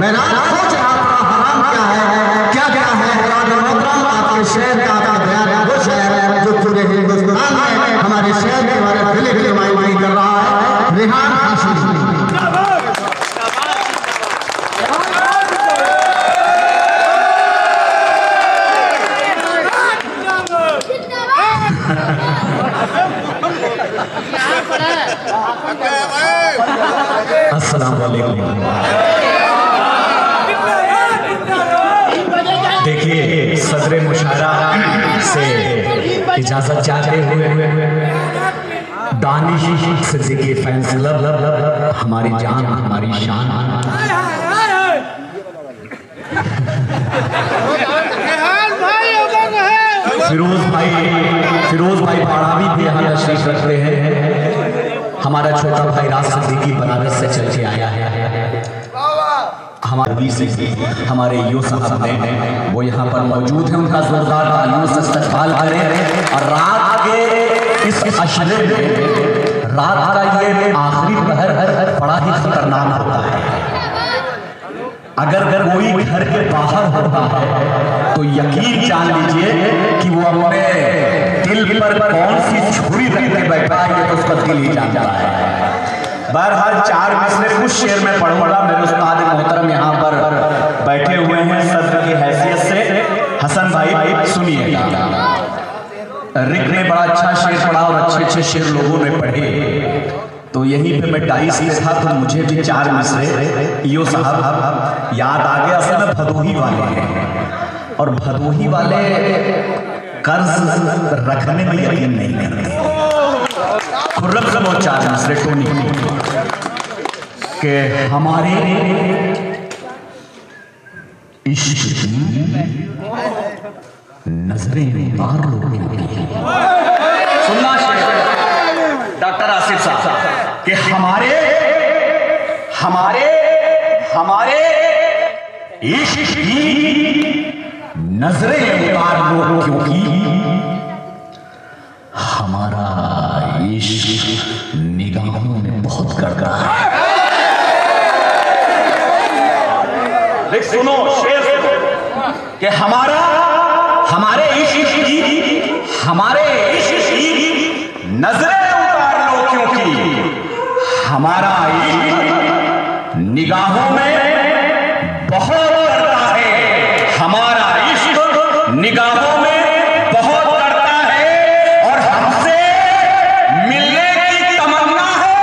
मैं सोच रहा था हराम क्या है, क्या क्या है मुराद मोहतरम आपके शहर का आपका बयान है, वो शहर जो पूरे हिंदुस्तान में हमारे शहर के बारे में फिल्म नुमाइंदगी कर रहा है, रेहान हाशिमी। अस्सलाम वालेकुम। देखिए सदर मुशारा से इजाजत चाहते हुए दानिश सिद्दीकी फैंस क्लब हमारी जान हमारी शान फिरोज भाई पढ़ावी भी यहाँ तशरीफ रख रहे हैं। हमारा छोटा भाई राज सिद्दीकी बनारस से चल के आया है। हमारे यो साहब ने वो यहाँ पर मौजूद हैं, उनका जोरदार तालियों से इस्तकबाल करें। और रात के इस अशरे में रात का ये आखिरी पहर बड़ा ही खतरनाक होता है। अगर कोई घर के बाहर होता है तो यकीन जान लीजिए कि वो अपने दिल पर कौन सी छुरी रख के बैठा है, ये तो उसका दिल ही जानता है। बहरहाल 4 मिसरे कुछ शेर में पढ़ूंगा। मेरे उस्ताद मोहतरम यहाँ पर बैठे हुए हैं सदर की हैसियत से। हसन भाई सुनिएगा। रिक ने बड़ा अच्छा शेर पढ़ा और अच्छे शेर लोगों ने पढ़े, तो यहीं पे मैं डाइस था तो मुझे भी 4 मिसरे यो साहब याद आ गया। असल में भदोही वाले हैं और भदोही वाले कर्ज रखने में यकीन नहीं करते। खुर्रम से वो 4 मिसरे टोनी के हमारे इश्क की नजरें मार लो। सुनना डॉक्टर आसिफ साहब कि हमारे इश्क की नजरें उतार लो, क्योंकि हमारा इश्क निगाहों में बहुत गड़गड़ा है। लेकिन सुनो शेर कि हमारे इश्क की नजरें उतार लो, क्योंकि हमारा इश्क निगाहों में बहुत गड़गड़ा है। हमारा इश्क निगाहों में बहुत गड़गड़ा है और हमसे मिलने की तमन्ना है,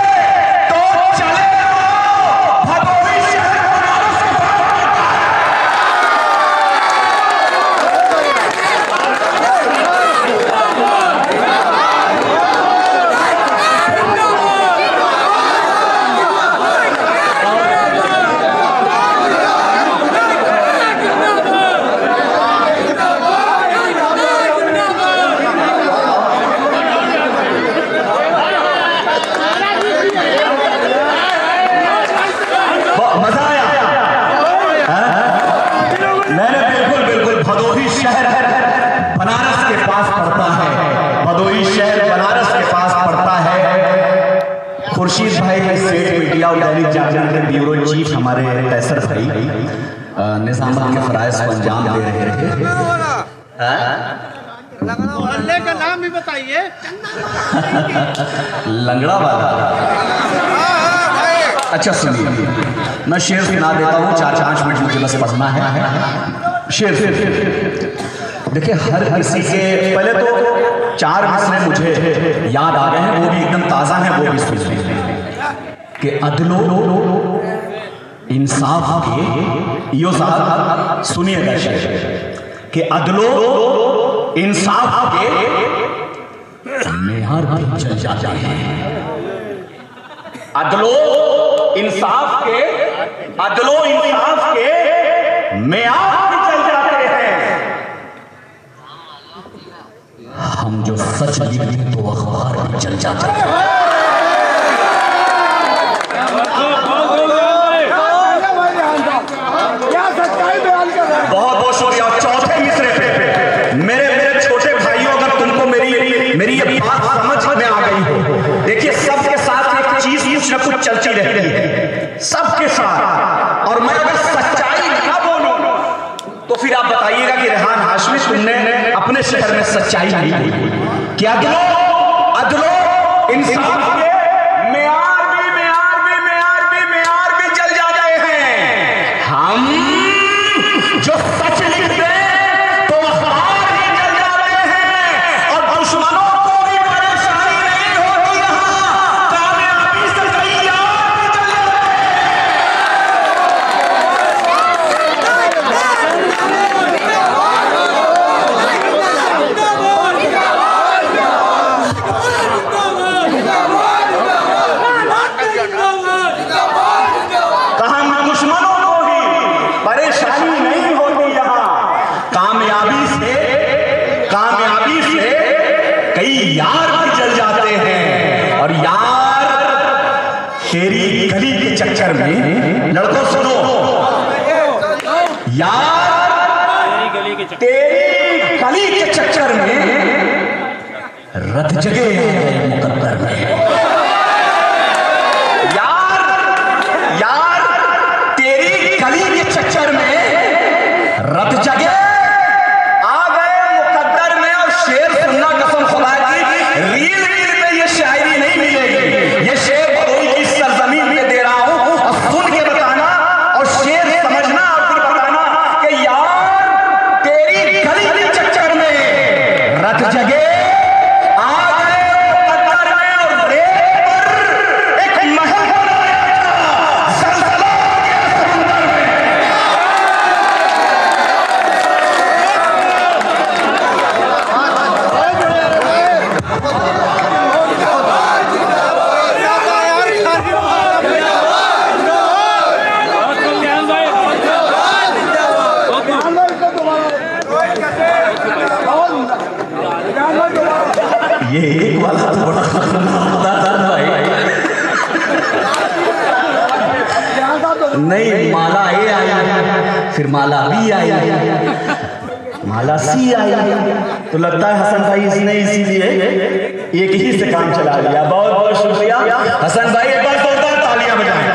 तो चले भदोही शहर खुर्शीद भाई स्टेट मीडिया और दैनिक जागरण के ब्यूरो चीफ हमारे कैसर भाई निजामत के फराइज को अंजाम दे रहे थे। मोहल्ले का नाम भी बताइए। लंगड़ा वाला। अच्छा सुनिए, मैं शेर सुना देता हूँ। 4-5 मिनट मुझे बस पढ़ना है शेर। देखिए हर किसी के पहले तो 4 मिसरे मुझे याद आ गए हैं, वो भी एकदम ताजा हैं, वो भी सुनिए कि अदलो इंसाफ के यो साहब सुनिएगा शेर कि अदलो इंसाफ के मेयार भी चल जाते हैं। अदलो इंसाफ के मेयार भी चल जाते हैं। हम जो सच लिखते तो अखबार भी चल जाते हैं। बहुत बहुत शुक्रिया। चौथे मिसरे पे मेरे छोटे भाइयों, अगर तुमको मेरी ये बात समझ में आ गई हो, देखिए सबके साथ एक चीज कुछ न कुछ चलती रहती है, सबके साथ। और तुमने अपने शहर में सच्चाई नहीं हुई, क्या अदलो इंसाफ के मेयार भी जल जाते हैं। हम जो सच लिखते हैं तो अखबार ही जल जाते हैं, और दुश्मनों को भी परेशानी नहीं होती, यहाँ कामयाबी से कई यार भी जल जाते दुश्मनों को भी परेशानी नहीं होती, यहाँ कामयाबी से कई यार भी जल जाते हैं। और यार तेरी गली के चक्कर में, लड़कों सुनो, यार तेरी गली के चक्कर में रत जगे मुकद्दर में। चक्कर में रत जगे आ गए मुकद्दर में। और शेर सुनना कसम खुदा की, रील पे ये शायरी नहीं मिलेगी, ये शेर बदोई की सरजमीन पे दे रहा हूं, और सुन के बताना और शेर समझना और फिर बताना कि यार तेरी गली के चक्कर में रत जगे आ गए मुकद्दर में, और रेत पर एक महल ये एक वाला तो बड़ा खतरनाक भाई। नहीं, माला ए आई, फिर माला बी आई, माला सी आई, तो लगता है हसन भाई इसने इसीलिए एक ही से काम चला लिया। बहुत बहुत शुक्रिया हसन भाई, एक बार जोरदार तालियां बजाएं,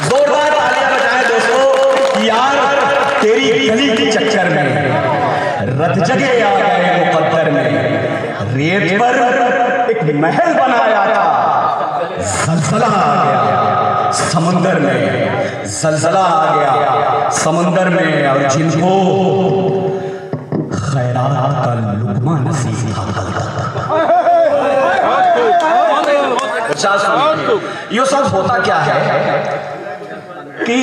जोरदार तालियां बजाएं दोस्तों। यार तेरी गली के चक्कर में रत जगे आ गए मुकद्दर में, रेत पर एक महल बनाया था, जलजला आ गया समंदर में, जलजला आ गया समंदर में। और जिनको खैरात का लुक़मा नसीब था, ये सब होता क्या है कि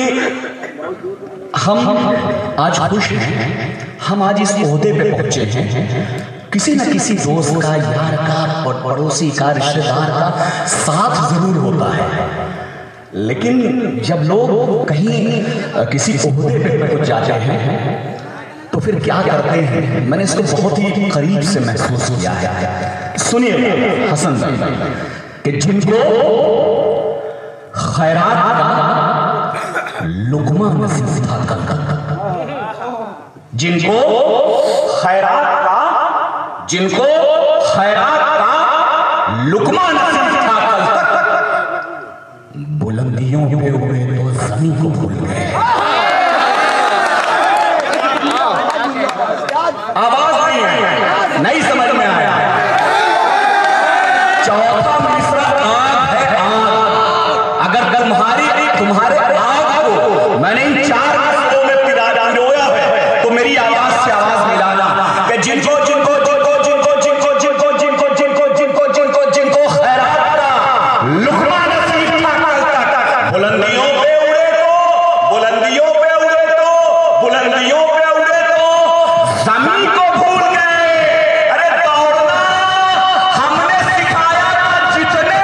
हम आज खुश हैं, हम आज इस ओहदे पे पहुंचे हैं, किसी न किसी दोस्त का, यार का, पड़ोसी का, रिश्तेदार का साथ जरूर होता है। लेकिन जब लोग कहीं किसी ओहदे पे पहुंच जाते हैं तो फिर क्या करते हैं, मैंने इसको बहुत ही करीब से महसूस किया है। सुनिए हसन भाई, कि जिनको खैरात का लुक़मा नसीब था, जिनको खैरात का लुक़मा नसीब था कल तक, बुलंदियों पे उड़े तो ज़मीन को भूल गए। आवाज नहीं है, नहीं समझ में आया। चौथा मिसरा आग है, आग। अगर तुम्हारे आग को मैंने इन 4 मिसरों में पिरोया है तो मेरी आवाज से आवाज मिलाना कि जिनको खैरात का लुक़मा नसीब था कल तक, बुलंदियों पे उड़े तो ज़मीन को भूल गए। अरे दौड़ना हमने सिखाया था, जितने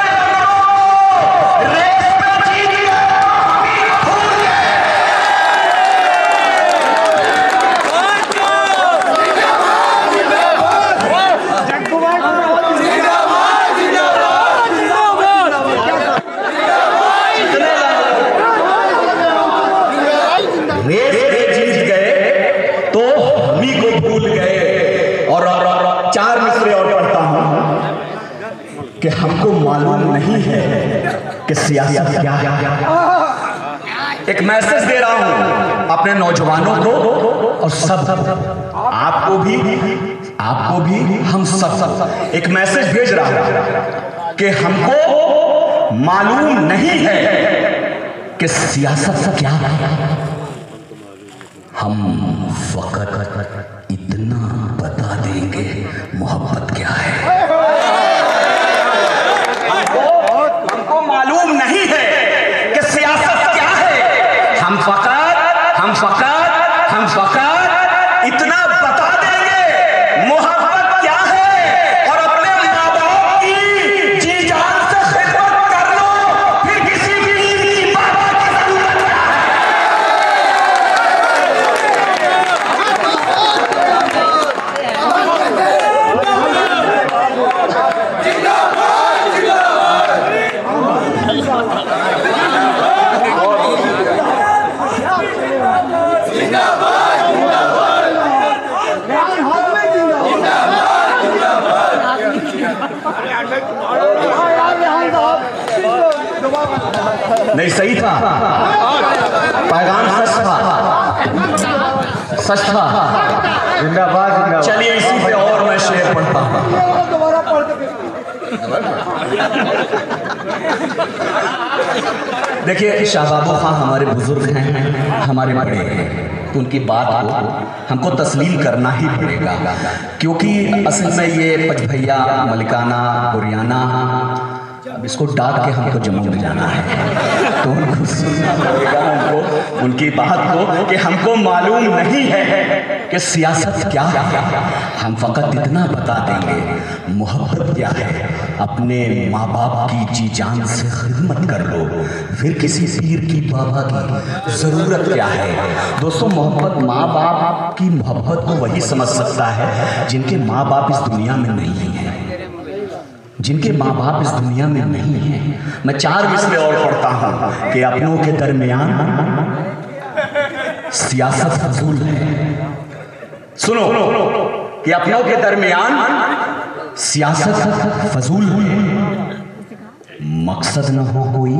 रेस में जीत गए भूल गए। रेस जीत गए तो हमी को भूल गए। और 4 मिसरे और पढ़ता हूं कि हमको मालूम नहीं है कि सियासत क्या है, एक मैसेज दे रहा हूं अपने नौजवानों को और सब आपको भी हम सब एक मैसेज भेज रहा हूं कि हमको मालूम नहीं है कि सियासत क्या है, हम फकत इतना बता देंगे मोहब्बत क्या है। हमको मालूम नहीं है कि सियासत क्या है, हम फकत इतना बता देंगे मोहब्बत क्या है। और अपने माँ बाप की जी जान से खिदमत कर लो, फिर किसी की बाबा की जरूरत क्या है। नहीं सही था, पैगाम सच था। जिंदाबाद। चलिए इसी पे और मैं शेर पढ़ता हूं। देखिए शाह बाबू खां हमारे बुजुर्ग हैं, हमारे बड़े हैं, तो उनकी बात को हमको तस्लीम करना ही पड़ेगा, क्योंकि असल में ये पचभैया, मलिकाना, बुरियाना, अब इसको डाक के हमको जम्मू में जाना है, तो उनको सुनना पड़ेगा, हमको उनकी बात को कि हमको मालूम नहीं है कि सियासत क्या है, हम फकत इतना बता देंगे मोहब्बत क्या है। अपने माँ बाप की जी जान से खिदमत कर लो, फिर किसी पीर की बाबा की ज़रूरत क्या है। दोस्तों मोहब्बत, माँ बाप की मोहब्बत को वही समझ सकता है जिनके माँ बाप इस दुनिया में नहीं है, जिनके माँ बाप इस दुनिया में नहीं है। मैं 4 मिसरे और पढ़ता हूं कि अपनों के दरमियान सियासत फजूल है। सुनो कि अपनों के दरमियान सियासत फजूल है, मकसद न हो कोई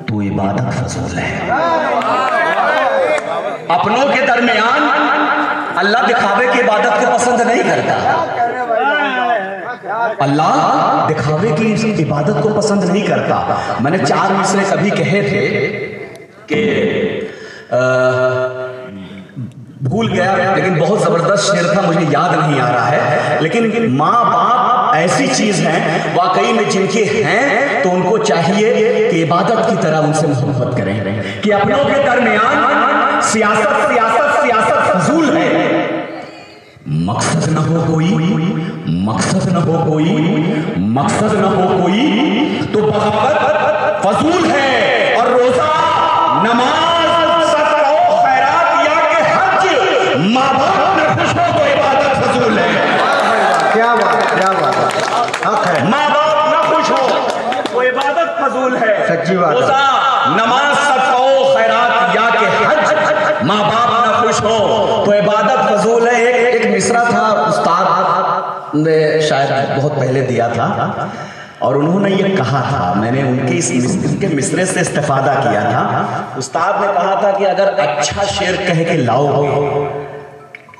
तो इबादत फजूल है। अपनों के दरमियान अल्लाह दिखावे की इबादत को पसंद नहीं करता, अल्लाह दिखावे की इबादत को पसंद नहीं करता। मैंने 4 मिसरे कभी कहे थे कि भूल गया, लेकिन बहुत जबरदस्त शेर था, मुझे याद नहीं आ रहा है। लेकिन माँ बाप ऐसी चीज है वाकई में, जिनके हैं तो उनको चाहिए कि इबादत की तरह उनसे मोहब्बत करें, कि अपनों के दरमियान सियासत सियासत सियासत फजूल है, मकसद न हो कोई, मकसद न हो कोई, मकसद न हो कोई तो बगावत फजूल है। और रोजा, नमाज, सदका, खैरात या के हज, माँ बाप न खुश हो तो इबादत फजूल है। क्या बात, क्या बात, हक है। माँ बाप न खुश हो तो इबादत फजूल है। सच्ची बात है। रोजा, नमाज, सदका, खैरात या के हज, माँ बाप न खुश हो तो इबादत फजूल है। एक मिसरा था, उस्ताद ने शायद बहुत पहले दिया था, और उन्होंने ये कहा था, मैंने उनके मिसरे से इस्तेफादा किया था। उस्ताद ने कहा था कि अगर अच्छा शेर कह के लाओ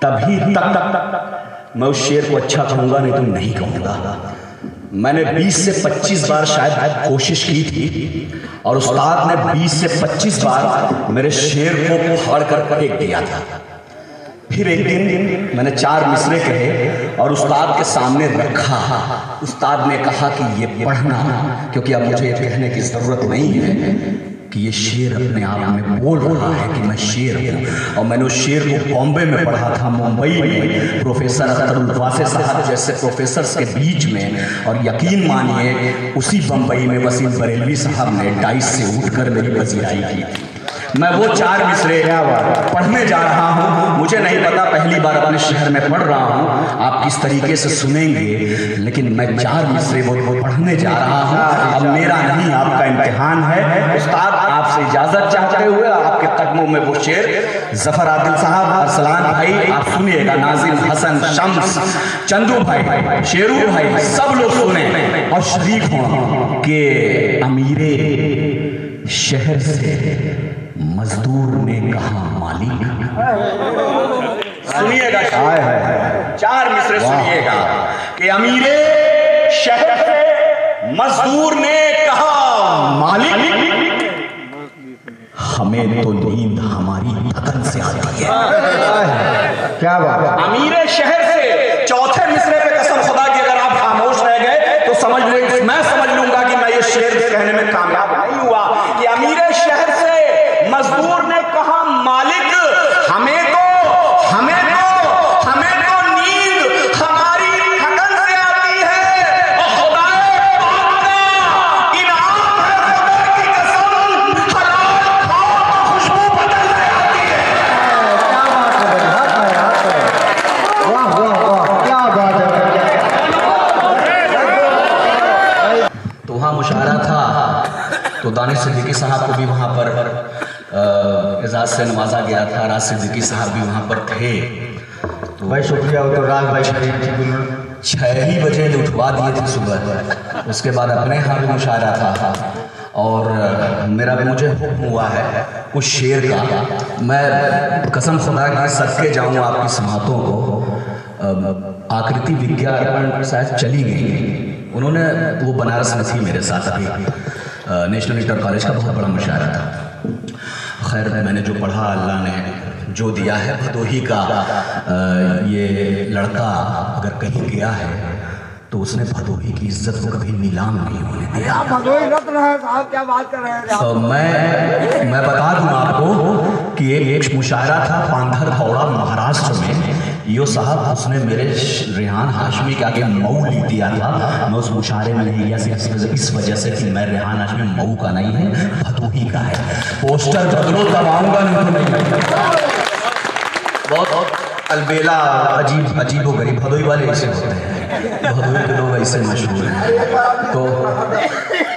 तभी तक मैं उस शेर को अच्छा कहूँगा, नहीं तो नहीं कहूँगा। मैंने 20 से 25 बार शायद कोशिश की थी, और उस्ताद ने 20 से 25 बार मेरे शेर को फाड़ कर फेंक दिया था। फिर एक दिन मैंने 4 मिसरे कहे और उस्ताद के सामने रखा। उस्ताद ने कहा कि ये पढ़ना, क्योंकि अब मुझे ये कहने की ज़रूरत नहीं है कि ये शेर अपने आप में बोल रहा है कि मैं शेर हूँ। और मैंने उस शेर को बॉम्बे में पढ़ा था, मुंबई में प्रोफेसर अख्तरुल वासे साहब जैसे प्रोफेसर्स के बीच में, और यकीन मानिए उसी बम्बई में वसीम बरेलवी साहब ने डाइस से उठकर मेरी पजीराई की थी। मैं वो 4 मिसरे पढ़ने जा रहा हूँ। मुझे नहीं पता, पहली बार अपने शहर में पढ़ रहा हूँ, आप किस तरीके से सुनेंगे, लेकिन मैं 4 मिसरे वो पढ़ने जा रहा हूँ। अब मेरा नहीं, आपका इम्तिहान है। उस्ताद आपसे इजाजत चाहते हुए आपके कदमों में वो शेर, जफर आदिल साहब, अरसलान भाई, आप सुनिएगा, नाजिम हसन, शम्स, चंदू भाई, शेरू भाई, सब लोग सुने और शरीक हों कि अमीरे शहर से मजदूर ने कहा मालिक। सुनिएगा हाय हाय चार मिसरे सुनिएगा कि अमीरे शहर से मजदूर ने कहा मालिक, हमें तो नींद हमारी थकन से आती है। क्या बात। अमीरे शहर से चौथे मिसरे पे कसम खुदा की अगर आप खामोश रह गए तो समझ लेंगे, मैं समझ लूंगा कि मैं ये शेर कहने में कामयाब नहीं हुआ कि अमीरे शहर से मजदूर ने कहा मालिक, हमें तो नींद हमारी थकन से आती है। और खुदाए पाक का इनाम है, खुदा की कसम, हलाल खाओ तो खुशबू बदल जाती है। क्या बात है, हाथ है। वाह वाह वाह, क्या बात है। तो वहाँ मुशायरा था तो दानिश सिद्दीकी साहब को भी वहाँ पर एजाज से नवाजा गया था। राज सिद्दीकी साहब भी वहाँ पर थे। तो भाई शुक्रिया, वो तो राज भाई 6 ही बजे उठवा दिए थे सुबह। उसके बाद अपने यहाँ भी मुशायरा था और मुझे हुक्म हुआ है उस शेर का। मैं कसम खुदा की सदके जाऊँ आपकी समातों को। आकृति विज्ञान शायद चली गई, उन्होंने वो बनारस में थी मेरे साथ अभी। नेशनल इंटर कॉलेज का बहुत बड़ा मुशायरा था। खैर मैंने जो पढ़ा, अल्लाह ने जो दिया है। भदोही का ये लड़का अगर कहीं गया है तो उसने भदोही की इज्जत को कभी नीलाम नहीं होने दिया। भदोही रत्न है साहब, क्या बात कर रहे हैं। तो मैं बता दूं आपको कि एक मुशायरा था पांधर हौड़ा महाराष्ट्र में। यो साहब उसने मेरे रेहान हाशमी के आगे मऊ लिख दिया था। मैं उस मुशायरे में नहीं गया सिर्फ इस वजह से कि मैं रेहान हाशमी मऊ का नहीं है, भदोही का है। पोस्टर बदलो तब आऊंगा, नहीं तो नहीं। बहुत अलबेला अजीब व गरीब भदोही वाले ऐसे होते हैं, भदोही के लोग ऐसे मशहूर हैं। तो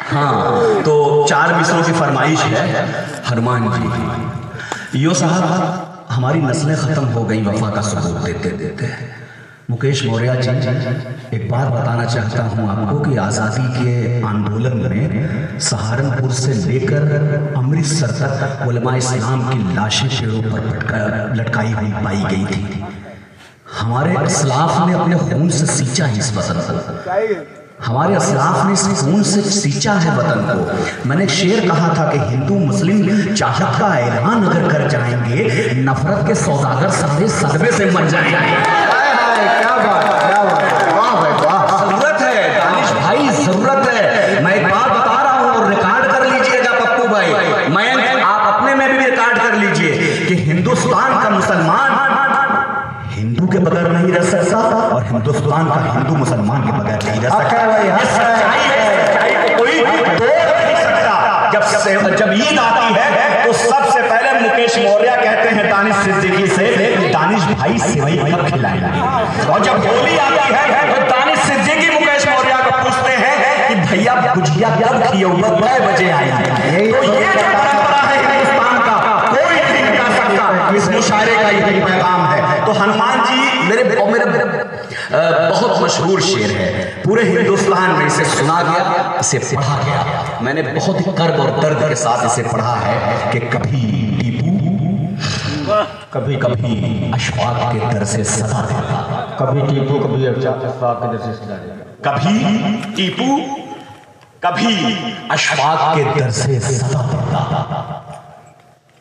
हाँ, तो 4 मिसरों की फरमाइश है हरमान जी। यो साहब हमारी नस्लें ख़त्म हो गई वफा का सबूत देते देते। मुकेश मौर्य जी, एक बात बताना चाहता हूँ आपको कि आज़ादी के आंदोलन में सहारनपुर से लेकर अमृतसर तक उलमा इस्लाम की लाशें पेड़ों पर लटकाई हुई पाई गई थी। हमारे असलाफ ने अपने खून से सींचा है इस वतन को। हमारे असलाफ ने इस खून से सींचा है वतन को। मैंने एक शेर कहा था कि हिंदू मुस्लिम चाहत का ऐलान अगर कर जाएंगे, नफरत के सौदागर सारे सदमे से मर जाएंगे। क्या बात, क्या बात। वाह भाई वाह। जरूरत है दानिश भाई, जरूरत है। मैं एक बात बता रहा हूँ और रिकॉर्ड कर लीजिएगा पप्पू भाई, मैं आप अपने में भी रिकॉर्ड कर लीजिए कि हिंदुस्तान का मुसलमान हिंदू के बगैर नहीं रह सकता और हिंदुस्तान का हिंदू मुसलमान के बगैर नहीं रह सकता। कोई तोड़ नहीं सकता। जब ईद आती है तो सबसे पहले मुकेश मौर्य कहते हैं दानिश सिद्दीकी से, दानिश भाई सेवई कब खिलाएंगे। और जब होली आती है तो दानिश सिद्दीकी मुकेश मौर्य को पूछते हैं कि भैया गुजिया कब खिलाओगे, 9 बजे आएंगे। तो ये जो परंपरा है हिंदुस्तान का, कोई नहीं मिटा सकता। इस मुशायरे का यही पैगाम है। तो हनुमान जी मेरे बहुत मशहूर शेर है, पूरे हिंदुस्तान में इसे सुना गया, इसे पढ़ा गया। मैंने बहुत ही कर्ब और दर्द के साथ इसे पढ़ा है कि कभी टीपू कभी अशफाक के दर से सदा देता, कभी टीपू कभी अशफाक के दर से सदा देता, कभी टीपू कभी अशफाक के दर से सदा देता।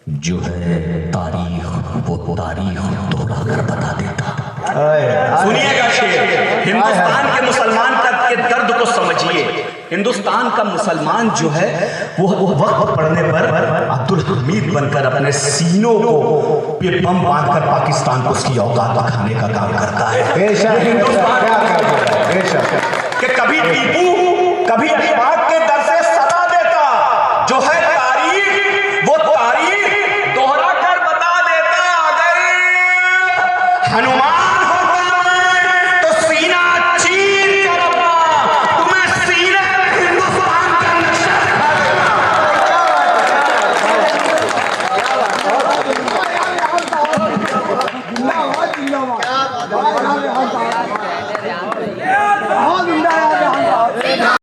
जो है तारीख वो तारीख दोहरा कर बता देता। सुनिएगा शेर, हिंदुस्तान के मुसलमान के दर्द को समझिए। हिंदुस्तान का मुसलमान जो है वो वक्त पड़ने पर अब्दुल हमीद बनकर अपने सीनों को पे बम बांधकर पाकिस्तान को उसकी औकात दिखाने का काम करता है। कि कभी टीपू कभी अशफाक के दर से सदा देता, जो है